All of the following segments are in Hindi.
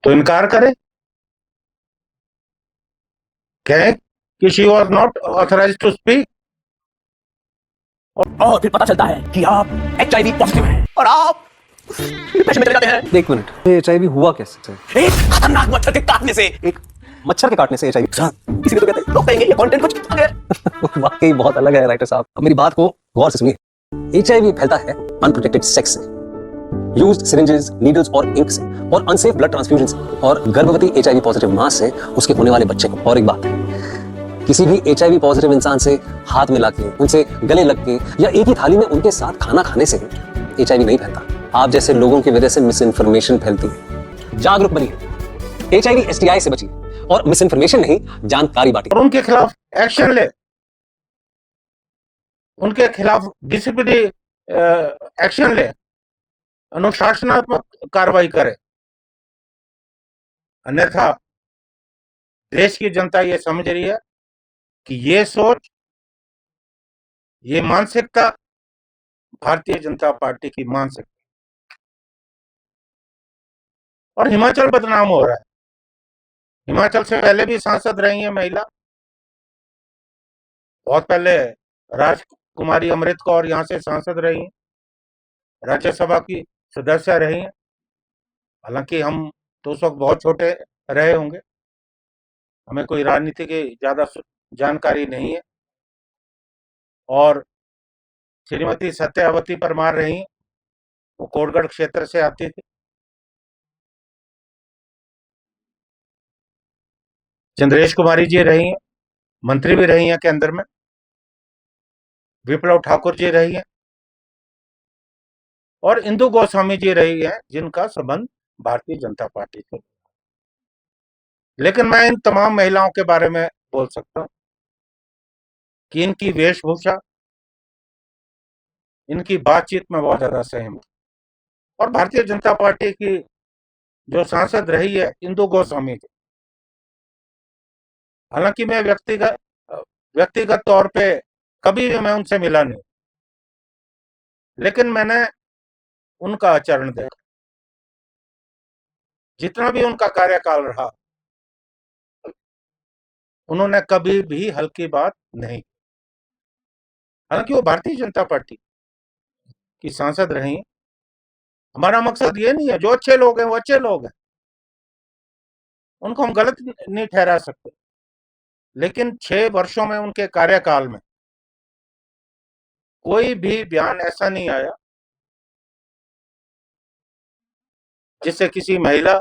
तो इनकार करे, कहें कि she was not authorise to speak. और फिर पता चलता है कि आप HIV पॉजिटिव हैं और आप डिप्रेशन में चले जाते हैं। एक मिनट, HIV हुआ कैसे? एक खतरनाक मच्छर के काटने से। एक मच्छर के काटने से HIV? इसीलिए तो कहते हैं, लोग कहेंगे ये कंटेंट कुछ अलग है। वाकई बहुत अलग है राइटर साहब। अब मेरी बात को गौर से सुनिए। HIV फैलता है अनप्रोटेक्टेड सेक्स से, यूज्ड सिरिंजेस, नीडल्स और इंक से, और अनसेफ ब्लड ट्रांसफ्यूजन से, और गर्भवती HIV पॉजिटिव मां से उसके होने वाले बच्चे को। और एक बात, किसी भी HIV पॉजिटिव इंसान से हाथ मिला के, उनसे गले लग के, या एक ही थाली में उनके साथ खाना खाने से HIV नहीं फैलता। आप जैसे लोगों की वजह से मिस इन्फॉर्मेशन फैलती है। जागरूक बनिए, HIV STI से बचिए, और मिस इन्फॉर्मेशन नहीं, जानकारी बांटिए। और उनके खिलाफ एक्शन ले, उनके खिलाफ डिसिप्लिनरी एक्शन ले, अनुशासनात्मक कार्रवाई करे। अन्यथा देश की जनता ये समझ रही है कि ये सोच, ये मानसिकता भारतीय जनता पार्टी की मानसिकता, और हिमाचल बदनाम हो रहा है। हिमाचल से पहले भी सांसद रही है महिला, बहुत पहले राजकुमारी अमृत कौर यहाँ से सांसद रही हैं, राज्यसभा की सदस्य रही हैं। हालांकि हम तो उस वक्त बहुत छोटे रहे होंगे, हमें कोई राजनीति की ज्यादा जानकारी नहीं है। और श्रीमती सत्यावती परमार रही, वो कोटगढ़ क्षेत्र से आती थी। चंद्रेश कुमारी जी रही हैं, मंत्री भी रही हैं केंद्र में। विप्लव ठाकुर जी रही हैं, और इंदु गोस्वामी जी रही हैं, जिनका संबंध भारतीय जनता पार्टी से। लेकिन मैं इन तमाम महिलाओं के बारे में बोल सकता हूं कि इनकी वेशभूषा, इनकी बातचीत में बहुत ज्यादा सहमत। और भारतीय जनता पार्टी की जो सांसद रही है इंदु गोस्वामी जी, हालांकि मैं व्यक्तिगत तौर पे कभी भी मैं उनसे मिला नहीं, लेकिन मैंने उनका आचरण देखा। जितना भी उनका कार्यकाल रहा, उन्होंने कभी भी हल्की बात नहीं। हालांकि वो भारतीय जनता पार्टी की सांसद रही। हमारा मकसद ये नहीं है, जो अच्छे लोग हैं वो अच्छे लोग हैं, उनको हम गलत नहीं ठहरा सकते। लेकिन 6 वर्षों में उनके कार्यकाल में कोई भी बयान ऐसा नहीं आया जिससे किसी महिला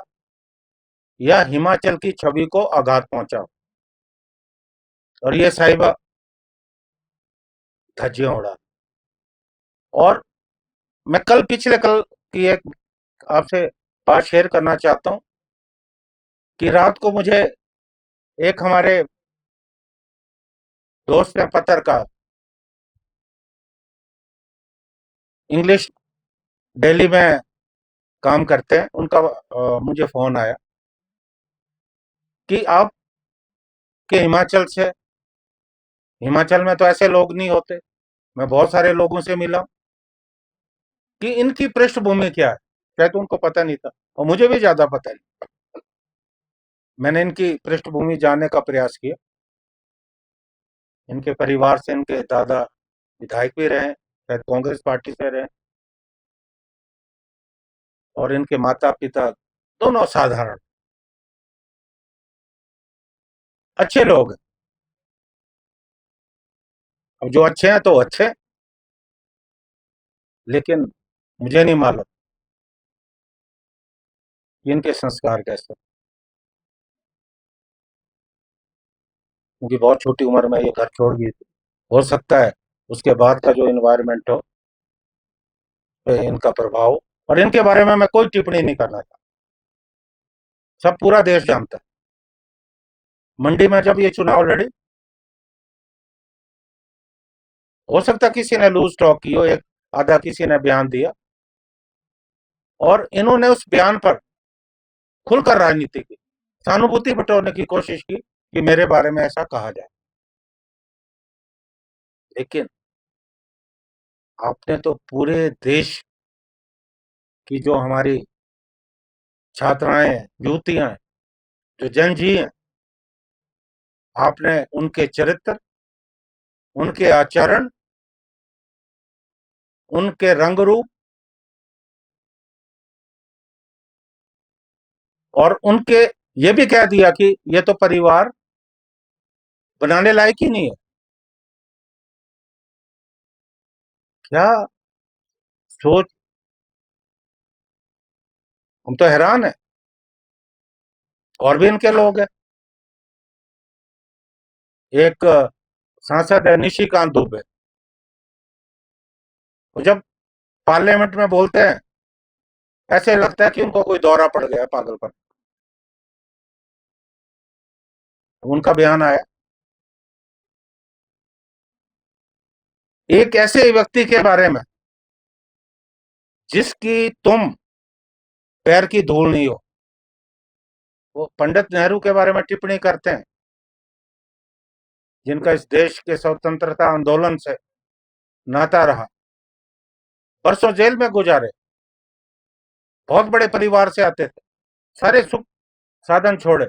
या हिमाचल की छवि को आघात पहुंचा। और ये साहिबा धज्जियां उड़ा। और मैं पिछले कल की एक आपसे बात शेयर करना चाहता हूं कि रात को मुझे एक हमारे दोस्त हैं, पत्रकार, इंग्लिश दिल्ली में काम करते हैं, उनका मुझे फोन आया कि आप के हिमाचल में तो ऐसे लोग नहीं होते। मैं बहुत सारे लोगों से मिला कि इनकी पृष्ठभूमि क्या है, शायद उनको पता नहीं था, और मुझे भी ज्यादा पता नहीं। मैंने इनकी पृष्ठभूमि जानने का प्रयास किया। इनके परिवार से, इनके दादा विधायक भी रहे, शायद कांग्रेस पार्टी से रहे, और इनके माता पिता दोनों साधारण अच्छे लोग हैं। अब जो अच्छे हैं तो अच्छे, लेकिन मुझे नहीं मालूम कि इनके संस्कार कैसे, क्योंकि बहुत छोटी उम्र में ये घर छोड़ गई थी। हो सकता है उसके बाद का जो इन्वायरमेंट हो, पे इनका प्रभाव। और इनके बारे में मैं कोई टिप्पणी नहीं करना चाहता, सब पूरा देश जानता है। मंडी में जब ये चुनाव लड़ी, हो सकता है किसी ने लूज टॉक की हो, एक आधा किसी ने बयान दिया, और इन्होंने उस बयान पर खुलकर राजनीति की, सहानुभूति बटोरने की कोशिश की कि मेरे बारे में ऐसा कहा जाए। लेकिन आपने तो पूरे देश की जो हमारी छात्राएं हैं, युवतियां हैं, जो जन जी हैं, आपने उनके चरित्र, उनके आचरण, उनके रंग रूप और उनके ये भी कह दिया कि ये तो परिवार बनाने लायक ही नहीं है। क्या सोच, हम तो हैरान है। और भी इनके लोग हैं, एक सांसद है निशिकांत दुबे, वो जब पार्लियामेंट में बोलते हैं ऐसे लगता है कि उनको कोई दौरा पड़ गया है पागलपन। उनका बयान आया, एक ऐसे व्यक्ति के बारे में जिसकी तुम पैर की धूल नहीं हो, वो पंडित नेहरू के बारे में टिप्पणी करते हैं, जिनका इस देश के स्वतंत्रता आंदोलन से नाता रहा, बरसों जेल में गुजारे, बहुत बड़े परिवार से आते थे, सारे सुख साधन छोड़े,